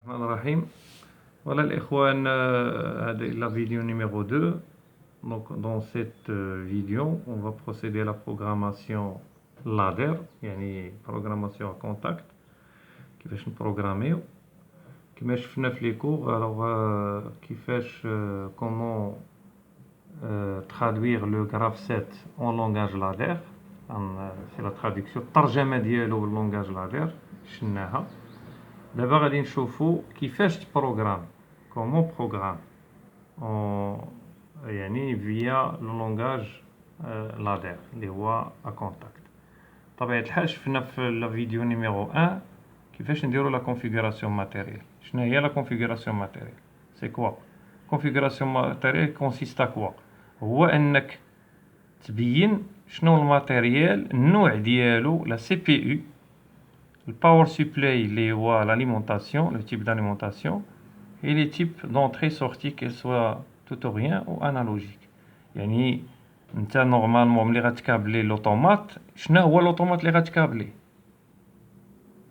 الرحمن الرحيم. Voilà les إخوان, هذه la vidéo numéro 2. Donc dans cette vidéo, on va procéder à la programmation ladder, يعني programmation à contact. كيفاش نبروغراميو كما شفنا في لي كور. alors كيفاش comment traduire le graph 7 en langage ladder. c'est la traduction الترجمة ديالو باللونغاج ladder شفناها. دابا غادي نشوفوا كيفاش تبروغرام كومون بروغرام يعني فيا لو لونغاج لادير اللي هو ا كونتاكت. بطبيعه الحال شفنا في لا فيديو نيميرو 1 كيفاش نديروا لا كونفيغوراسيون ماتيريال. شنو هي لا كونفيغوراسيون ماتيريال؟ سي كوا كونفيغوراسيون ماتيريال كونسيست كوا؟ هو انك تبين شنو الماتيريال النوع ديالو لا سي بي يو le power supply اللي هو l'alimentation, le type d'alimentation et les types d'entrée-sortie qu'elles soient tutoriens ou analogiques. يعني انت نورمالمون ملي غتكابلي لوطومات شنو هو لوطومات اللي غتكابلي؟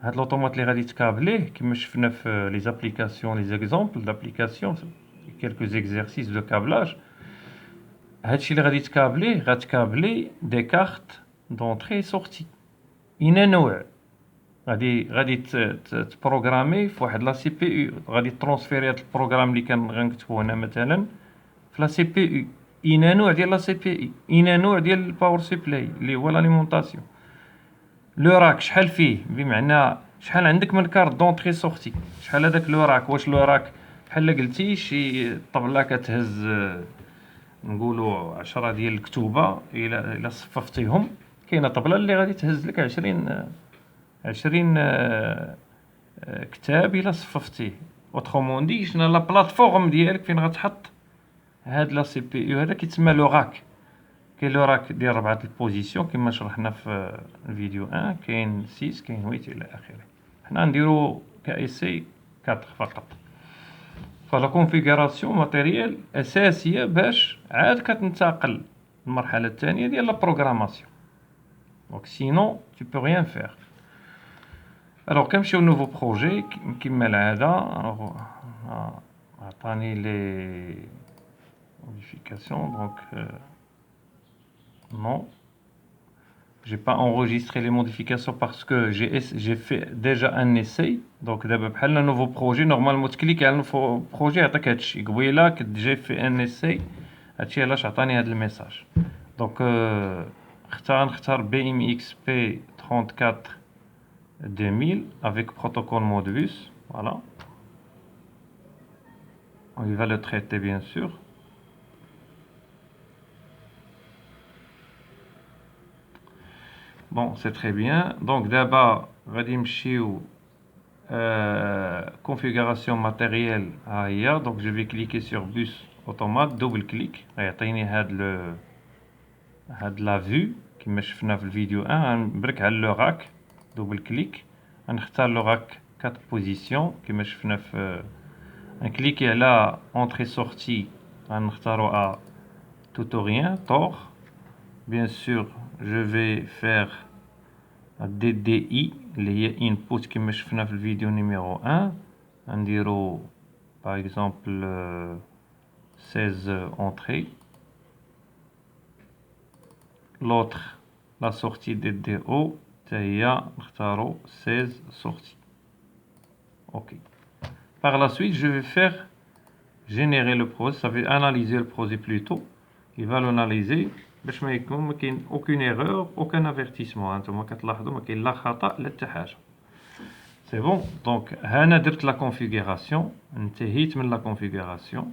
هاد لوطومات اللي غادي تكابليه كما شفنا في لي زابليكاسيون لي زيكزامبل دابليكاسيون quelques exercices de câblage. هادشي اللي غادي تكابليه غتكابلي دي كارت دونطري سورتي اين نوع غادي تبروغرامي في واحد لا سي بي يو. غادي ترونسفيري هاد البروغرام اللي غنكتبو هنا مثلا في لا سي بي يو. اين نوع ديال لا سي بي يو، اين نوع ديال الباور سبلاي اللي هو لاليمونطاسيون. لو راك شحال فيه، بمعنى شحال عندك من كارت دونطري سورتي، شحال هذاك لو راك. واش لو راك بحال قلتي شي طبله كتهز نقولوا 10 ديال الكتوبه الى صففتيهم، كاينه طبله اللي غادي تهز لك 20 كتاب الى صففتيه. اوترومون دي شنو لا بلاتفورم ديالك فين غتحط هاد لا سي بي يو. هذا كيتسمى لو راك. كاين لو راك ديال 4 البوزيسيون كما شرحنا في الفيديو 1، كاين 6 كاين 8 الى اخره. حنا نديرو كايسي 4 فقط. فلا كونفيغوراسيون ماتيريال اساسيه باش عاد كتنتقل للمرحله الثانيه ديال لا بروغراماسيون. دونك سينون tu peux rien faire. Alors كنمشيو نوفو بروجي كما العاده. عطاني لي modifications donc non, j'ai pas enregistré les modifications parce que j'ai fait déjà un essai. donc دابا بحال نوفو بروجي نورمالمون تكليك على نوفو بروجي يعطيك هادشي. قبيله كنت جي في ان اساي، هادشي علاش عطاني هاد الميساج. دونك نختار بي ام اكس بي 34 2000 avec protocole Modbus. Voilà, il va le traiter bien sûr. Bon, c'est très bien. Donc d'abord غادي نمشيو configuration matérielle هي. donc je vais cliquer sur bus automate, double clic غيعطيني هاد la vue كما شفنا في الفيديو 1. غنبرك على لو راك double clic. غنختار لو راك 4 بوزيسيون كما شفنا في نكليكي على entrée sortie غنختارو ا tutorien tor. bien sûr je vais faire DDI اللي هي input كما شفنا في الفيديو نيميرو 1. نديرو par exemple 16 entrées. l'autre la sortie DDO هي نختارو 16 sorties. ok. par la suite je vais faire générer le projet. ça veut analyser le projet plutôt. il va l'analyser باش ما كاين aucune erreur aucun avertissement. هانتوما كتلاحظوا ما كاين لا خطا لا حتى حاجه. سي بون. دونك هنا درت لا كونفيغوراسيون، انتهيت من لا كونفيغوراسيون.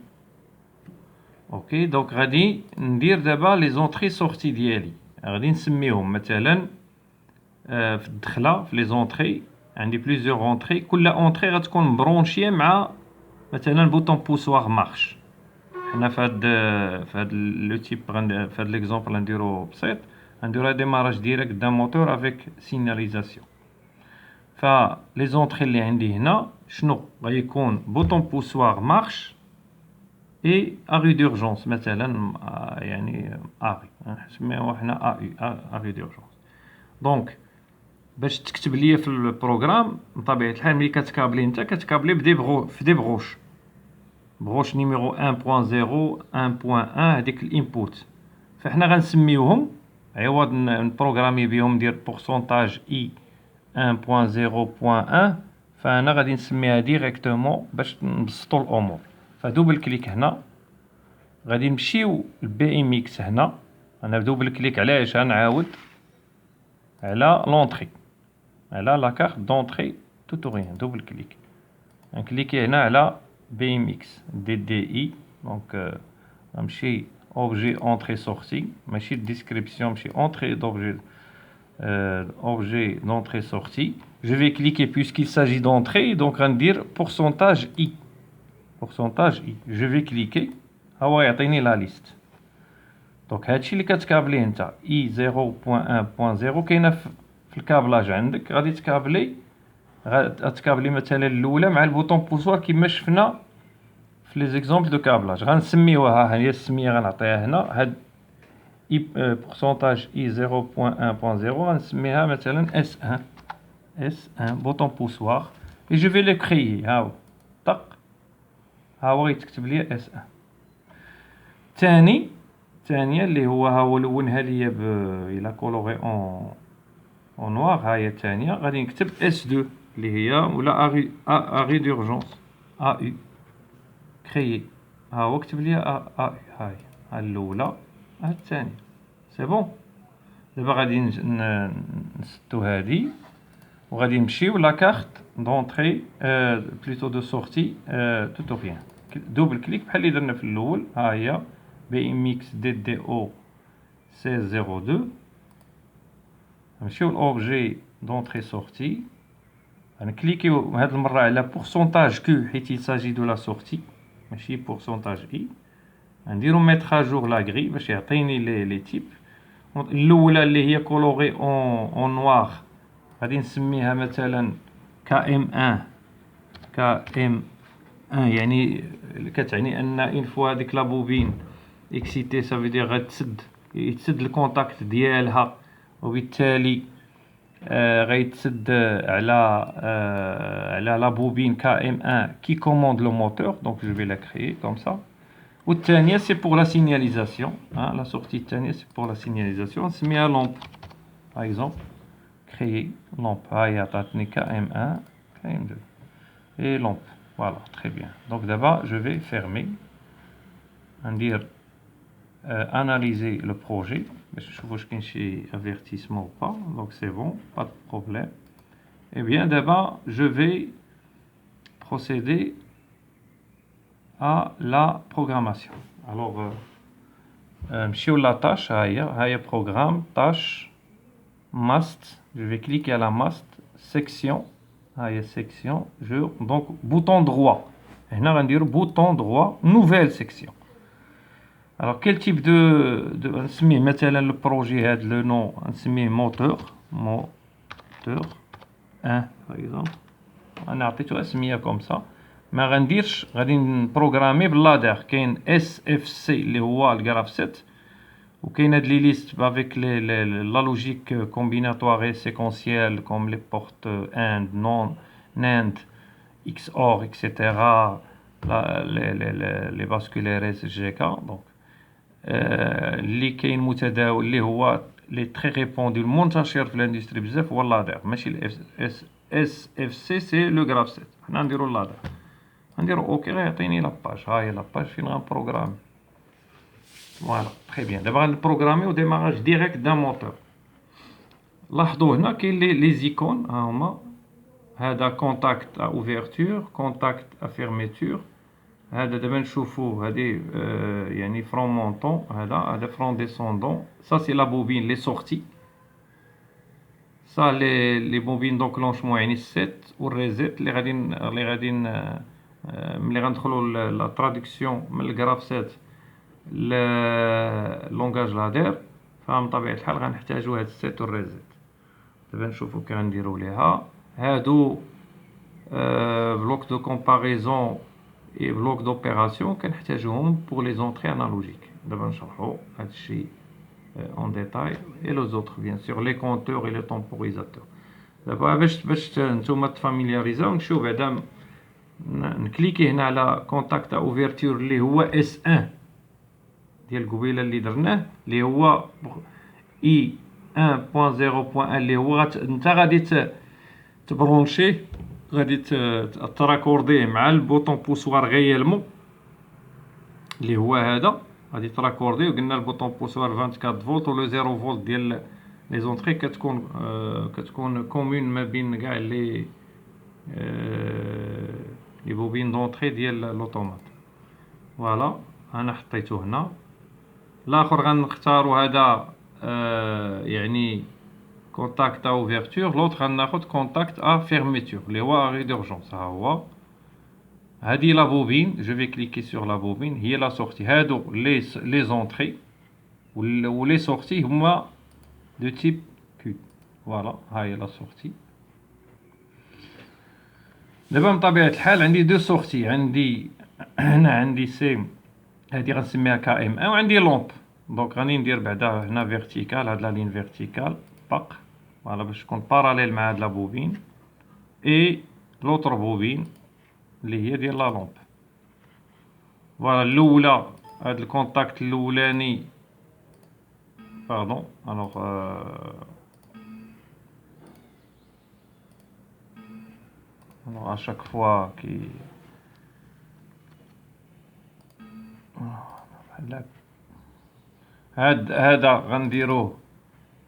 اوكي. دونك غادي ندير دابا لي زونطري سورتي ديالي. غادي نسميهم مثلا في الدخله في لي زونطري عندي بليزيور اونطري. كل اونطري غتكون مبرونشيه مع مثلا بوطون بوسوار مارش. حنا في هاد لو تيب في هاد ليكزامبل نديرو بسيط، نديرو ديماراج ديريكت دان موتور افيك سيناليزاسيون. ف لي زونطري اللي عندي هنا شنو غيكون؟ بوطون بوسوار مارش اي اري دورجونس مثلا، يعني اري نسميوها حنا اري دورجونس. دونك باش تكتب ليا في البروغرام بطبيعة الحال ملي كتكابلي انت كتكابلي في دي بغوش نيميرو 1.0 1.1 هذيك الانبوت فاحنا غنسميوهم عوض نبروغرامي بهم ندير بورسونتاج اي 1.0.1 فانا غادي نسميها ديريكتومون باش نبسطوا الامور فدوبل كليك هنا غادي نمشيو لبي ام اكس هنا انا دوبل كليك علاش غنعاود على لونطري على لا كارت دونطري توتوريان دوبل كليك نكليكي هنا على بي ام اكس دي دي اي دونك نمشي objet entrée sortie ماشي description ماشي entrée d'objet objet d'entrée sortie je vais cliquer puisqu'il s'agit d'entrée donc on va dire pourcentage i je vais cliquer هو يعطيني la liste donc هادشي اللي كتكابليه انت i 0.1.0 كاينه في الكابلاج عندك غادي تكابلي مثلا الاولى مع البوطون بوسوار كما شفنا في لي زيكزامبل دو كابلاج غنسميوها ها هي السميه غنعطيها هنا هاد pourcentage i 0.1.0 غنسميها مثلا S1 بوطون بوسوار et je vais le créer ها هو طق ها هو يتكتب لي S1 الثانيه اللي هو لونها ليا الى كولوري اون نوار ها هي الثانيه غادي نكتب S2 اللي هي ولا arrêt d'urgence AU créer ها هو كتب لي هاي الاولى ها الثانيه سي بون دابا غادي نسدو هادي وغادي نمشيو لا كارت دونطري بلوتو دو سورتي توتوريان دوبل كليك بحال اللي درنا في الاول ها هي بي ام اكس دي دي او 1602 نمشيو لوبجي دونطري سورتي غنكليكيو هاد المره على بورسونتاج كيو حيت يساجي دو لا سورتي ماشي بورسونتاج اي نديرو ميتر اجور لا غري باش يعطيني لي تيب الاولى اللي هي كولوري اون نوار غادي نسميها مثلا KM1 يعني كتعني ان اون فوا هذيك لا بوبين اكسيتي سافي دير يتسد الكونتاكت ديالها وبالتالي غيتسد على لا بوبين KM1 qui commande le moteur donc je vais la créer comme ça والثانيه c'est pour la signalisation la sortie الثانيه c'est pour la signalisation نسميها lampe par exemple créer lampe ها هي عطاتني KM1 KM2 et lampe voilà très bien donc d'abord je vais fermer ندير analyser le projet باش نشوف واش كاين شي avertissement ou pas donc c'est bon pas de problème et bien d'abord je vais procéder à la programmation alors نمشيو la tâche ها هي programme tâche must je vais cliquer à la must section ها هي section donc bouton droit هنا غندير bouton droit nouvelle section alors quel type de نسميه مثلا البروجي هاد لو نو نسميه موتور 1 par exemple انا عطيتو اسميه كوم سا ما غنديرش غادي نبروغرامي باللادير كاين SFC اللي هو الجراف سيت وكاين هاد لي ليست افيك لا لوجيك كومبيناتوار سيكونسيال كوم لي بورت اند نون ناند اكس اور اكسيتيرا لي باسكولير SGK دونك اللي كاين متداول اللي هو لي تري ريبوندو المنتشر في الاندستري بزاف هو اللادير ماشي الاس اف سي سي لو غراف سيت حنا نديرو اللادير نديرو اوكي غيعطيني لاباج ها هي لاباج فين غنبروغرامي فوالا تري بيان دابا غنبروغراميو ديماراج ديريكت دان موتور لاحظوا هنا كاين لي زيكون ها هما هذا كونتاكت ا اوفرتور كونتاكت ا فيرميتور هذا دابا نشوفوه هذه يعني فرون مونطون هذا فرون ديسوندون سا سي لا بوبين لي سورتي سا لي بوبين دونكلونشمون يعني السيت والريزيت اللي غادي ملي غندخلوا لا تراديكسيون من الجراف سيت لونغاج لادير فمن طبيعه الحال غنحتاجوا هاد السيت والريزيت دابا نشوفوا كي غنديروا ليها هادو بلوك دو كومباريزون et bloc d'opération كنحتاجوهم pour les entrées analogiques دابا نشرحوا هذا الشيء en détail et les autres bien sûr les compteurs et les temporisateurs دابا باش نتوما تفاميلياريزاو نمشيو بعدا نكليكي هنا على كونتاكت اوفرتور اللي هو اس 1 ديال قبيله اللي درناه اللي هو اي 1.0.1 اللي هو انت غادي تبرونشيه غادي تراكورديه مع البوطون بوسوار غيالمو اللي هو هذا غادي تراكورديه وقلنا البوطون بوسوار 24 فولت و لو 0 فولت ديال لي زونطري كتكون كومون ما بين كاع لي بوبين دونطري ديال لوطومات. فوالا انا حطيته هنا. الاخر غنختاروا هذا يعني كونتاكت اوفرتور، لوطر غناخذ كونتاكت ا فيرميتور اللي هو اري دورجونس. ها هو هذه لا بوبين، جو في كليكي سور لا بوبين، هي لا سورتي. هادو لي زونطري و لي سورتي هما دو تيب كيو. فوالا ها هي لا سورتي. دابا من طبيعة الحال عندي دو سورتي، عندي هنا عندي سي هادي غنسميها كا ام 1 وعندي لومب. دونك غادي ندير بعدا هنا فيرتيكال، هاد لا لين فيرتيكال باق فوالا باش تكون باراليل مع هاد لا بوبين اي لوطر بوبين اللي هي ديال لا لومب. فوالا الاولى هاد الكونتاكت الاولاني باردون الوغ à chaque fois qui هذا غنديروه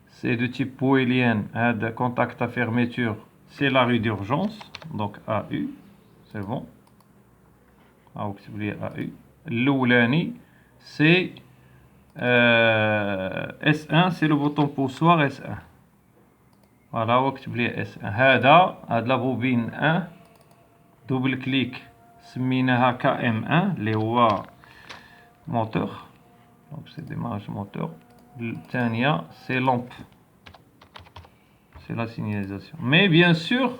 سي دو تيب بويليان. هذا كونتاكت à fermeture c'est la rue d'urgence donc AU c'est bon. هاو كتب لي AU. الاولاني سي S1 c'est le bouton poussoir S1. فوالا هو كتب لي S1. هاد لا بوبين 1 دوبل كليك سميناها KM1 اللي هو موتور دونك سي ديماج موتور. الثانية سي لومب c'est la signalisation. Mais bien sûr,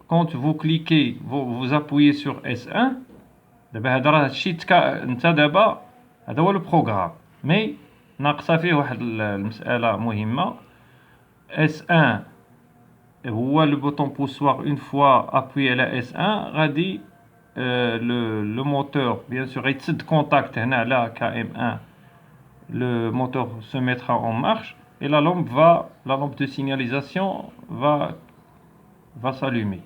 quand vous cliquez, vous appuyez sur S1. دابا هذا راه هادشي انت دابا هذا هو البروغرام، مي ناقصه فيه واحد المسألة مهمة. S1 هو لو بوطون بوسوار اون فوا ابوي على S1 غادي لو موتور بيان سور غيتسد كونتاكت هنا على KM1. Le moteur se mettra en marche et la lampe de signalisation va s'allumer.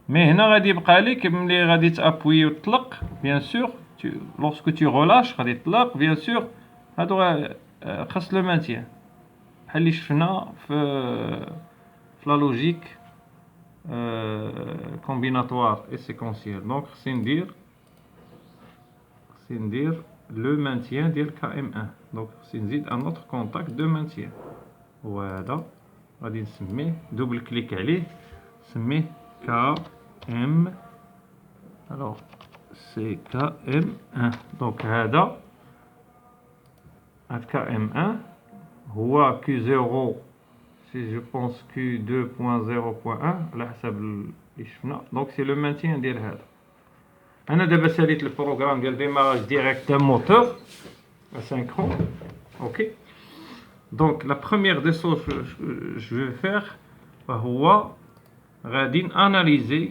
Mais هنا غادي يبقى لك ملي غادي تابوي وتطلق بيان سور lorsque tu relâches غادي تطلق بيان سور هادو خاص لو مانتيان بحال اللي شفنا في لا لوجيك كومبيناتوار اي سيكونسيال. دونك خصني ندير le maintien ديال KM1. دونك خصني نزيد ان اوتر كونتاكت دو مانتيان وهذا غادي نسميه دوبل كليك عليه نسميه KM. alors c'est KM1. دونك هاد KM1 هو Q0 si je pense Q2.0.1 على حسب اللي شفنا. دونك سي لو مانتيان ديال هذا. انا دابا ساليت البروغرام ديال ديماراج ديريكت دان موتور اسynchron. OK. Donc la première des choses que je vais faire هو غادي اناليزي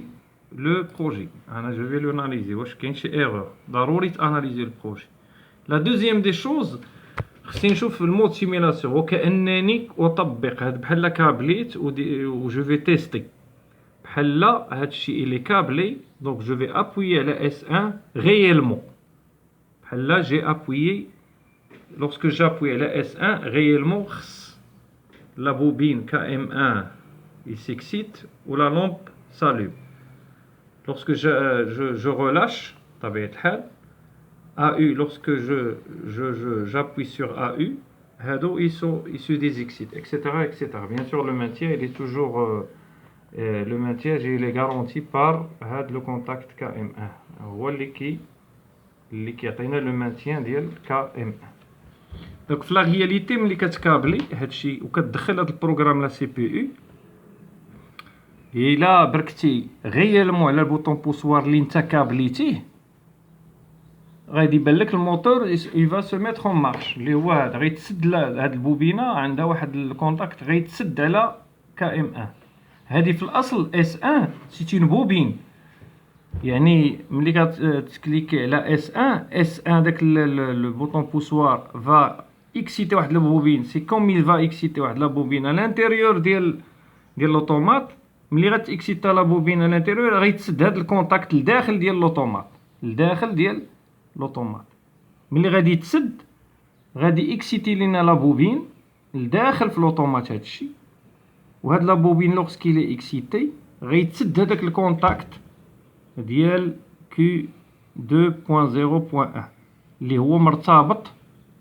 لو بروجي. انا جو في لاناليزي واش كاين شي ايرور، ضروري تاناليزي البروجي. لا دوزيام دي شوز خصني نشوف المود سيميلاسيون وكانني اطبق هاد بحال كابليت و جو في تيستي بحال هادشي اللي كابلي. دونك جو في ابويي على S1 réellement بحال جي ابويي. lorsque j'appuie على S1 réellement خص la bobine KM1 il s'excite ou la lampe s'allume. lorsque je relâche طبيعة الحال AU lorsque j'appuie sur AU هادو ils se désexcitent etc etc. bien sûr le maintien il est toujours le maintien il est garanti par هاد le contact KM1 هو اللي كيعطينا لو مانتيان ديال KM1. دونك في لا رياليتي ملي كتكابلي هادشي وكتدخل هاد البروغرام لا سي بي يو الا بركتي غيالمون على البوطون بوسوار اللي انت كابليتيه غادي يبان لك الموتور يفا سو ميتر اون مارش اللي هو هذا غيتسد هاد البوبينه عندها واحد الكونتاكت غيتسد على KM1. هذه في الاصل اس 1 سي اون بوبين. يعني ملي كتكليكي على اس 1 داك لو بوطون بوسوار فا اكسيتي واحد البوبين. سي كوم il va اكسيتي واحد لا بوبين على الانتيريور ديال لوطومات. ملي غتاكسيتا لا بوبين على الانتيريور غيتسد هاد الكونتاكت لداخل ديال لوطومات، لداخل ديال لوطومات. ملي غادي يتسد غادي اكسيتي لينا لا بوبين لداخل في لوطومات هادشي. وهاد لا بوبين لوغس كيلي اكسيتي غيتسد هداك الكونتاكت ديال Q 2.0.1 اللي هو مرتبط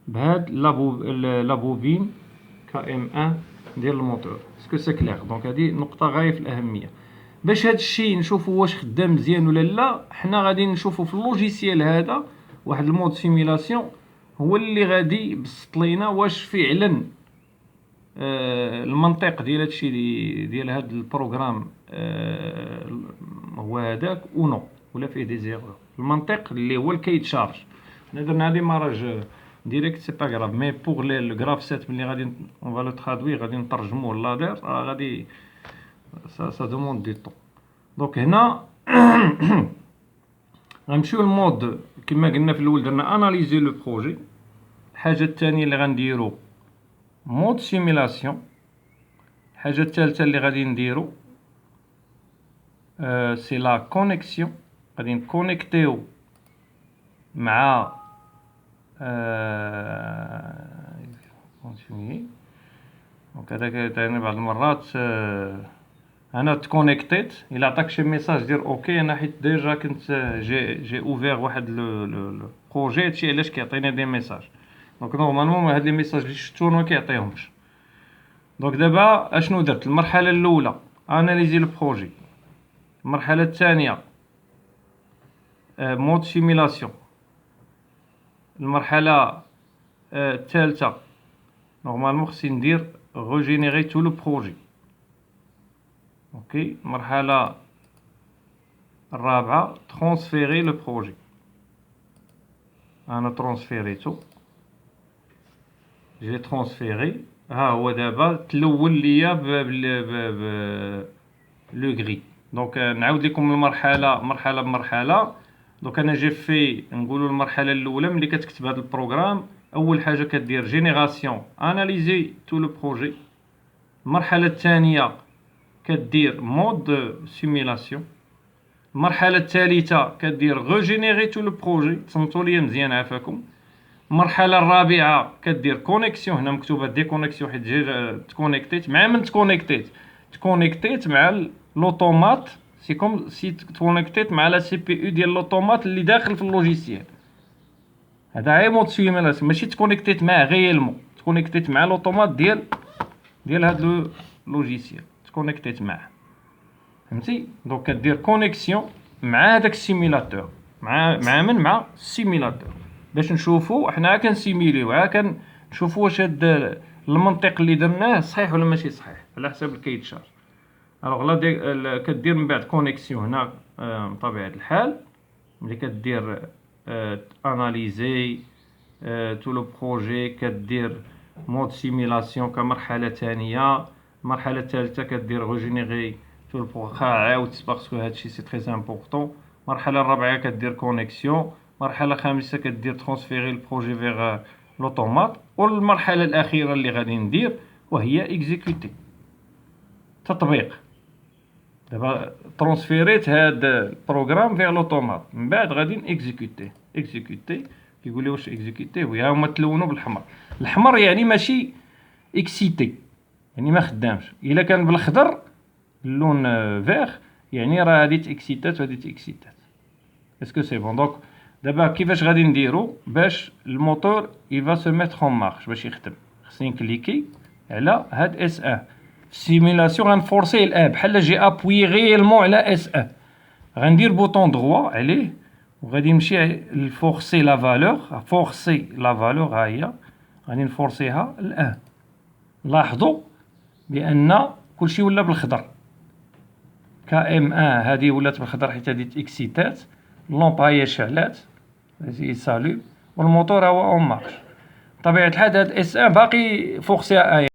بهاد لا بوبين KM1 ديال الموتور. اسكو سي كلير؟ دونك هادي نقطة غاية في الأهمية. باش هاد الشيء نشوفو واش خدام مزيان ولا لا، حنا غادي نشوفو في اللوجيسيال هذا واحد المود سيميلاسيون هو اللي غادي يبسط لينا واش فعلا المنطق ديال هادشي ديال هاد البروغرام هو هذاك او نو، ولا فيه دي زيرور. المنطق اللي هو الكيت شارج. حنا درنا ديماراج ديريكت سي با غراف، مي بوغ لي الغراف سيت ملي غادي اون فا لو ترادوي غادي نترجموه للادير غادي سا دوموند دي طون. دونك هنا غنمشيو للمود كما قلنا في الاول درنا اناليزي لو بروجي. الحاجه الثانيه اللي غنديرو مود سيميلاسيون. الحاجه الثالثه اللي غادي نديرو سي لا كونيكسيون. غادي نكونيكتيو مع دونك هذاك تاني بعض المرات انا تكونيكتيت الا عطاك شي ميساج دير اوكي. انا حيت ديجا كنت جي اوفير واحد لو بروجي، هادشي علاش كيعطيني دي ميساج. دونك نورمالمون هاد لي ميساج اللي شفتو ما كيعطيهمش. دونك دابا اشنو درت؟ المرحله الاولى اناليزي لو بروجي. المرحله الثانيه مود سيميلاسيون. المرحله الثالثه نورمالمون خصني ندير ريجينيري تو لو بروجي. اوكي. المرحله الرابعه ترانسفيري لو بروجي. انا ترانسفيريتو، جي ترانسفيري. ها هو دابا تلون ليا ب لو غري. دونك نعاود لكم المرحله مرحله بمرحله. دونك انا جي في نقولوا المرحله الاولى ملي كتكتب هذا البروغرام اول حاجه كدير جينيراسيون اناليزي تو لو بروجي. المرحله الثانيه كدير مود سيميلاسيون. المرحله الثالثه كدير ريجينيري تو لو بروجي. تصنتوا ليا مزيان عافاكم. المرحله الرابعه كدير كونيكسيون. هنا مكتوبه دي كونيكسيون حيت جي تكونيكتيت مع من تكونيكتيت مع لوطومات. سي كوم سي تكونيكتيت مع لا سي بي يو ديال لوطومات اللي داخل في اللوجيسيال. هذا عي مود سيميلاسيون، ماشي تكونيكتيت معاه غيالمون، تكونيكتيت مع لوطومات ديال هاد لو لوجيسيال تكونيكتيت معاه. فهمتي؟ دونك كدير كونيكسيون مع هذاك السيميلاتور، مع من مع السيميلاتور باش نشوفوا حنا كنسيميليو كنشوفوا واش هاد المنطق اللي درناه صحيح ولا ماشي صحيح على حساب الكيت شارج. الوغ لا كدير من بعد كونيكسيون هنا بطبيعه الحال ملي كدير اناليزي تو لو بروجي كدير مود سيميلاسيون كمرحله ثانيه. المرحله الثالثه كدير ريجينيري تو البروغرام عاود باسكو هادشي سي تري امبورطون. المرحله الرابعه كدير كونيكسيون. المرحله الخامسه كدير ترانسفيري البروجي فيغ لوطومات. والمرحله الاخيره اللي غادي ندير وهي اكزيكوتي تطبيق. دابا ترانسفيريت هاد البروغرام فيغ لوطومات من بعد غادي اكزيكوتي. كيقول لي واش اكزيكوتي ويا هما تلونوا بالحمر. الحمر يعني ماشي اكسيتي، يعني ما خدامش. الا كان بالخضر اللون فيغ يعني راه هادي تاكسيتات وهادي تاكسيتات. اسكو سي بون؟ دونك دابا كيفاش غادي نديرو باش الموتور يفا سو ميتر اون مارش باش يخدم؟ خصني نكليكي على هاد اس 1 سيميلاسيون. غنفورسيه الان بحال جي ابوي غيالمون على اس 1. غندير بوطون دروا عليه وغادي نمشي لفورسي لا فالور. فورسي لا فالور ها هي غادي نفورسيها الان. لاحظوا بان كلشي ولا بالخضر. KM1 هذه ولات بالخضر حيت هذه اكسيتات. اللومب هي شعلات هذه سالو والموتور هو اون مارش. بطبيعه الحال هاد اس 1 باقي فورسيها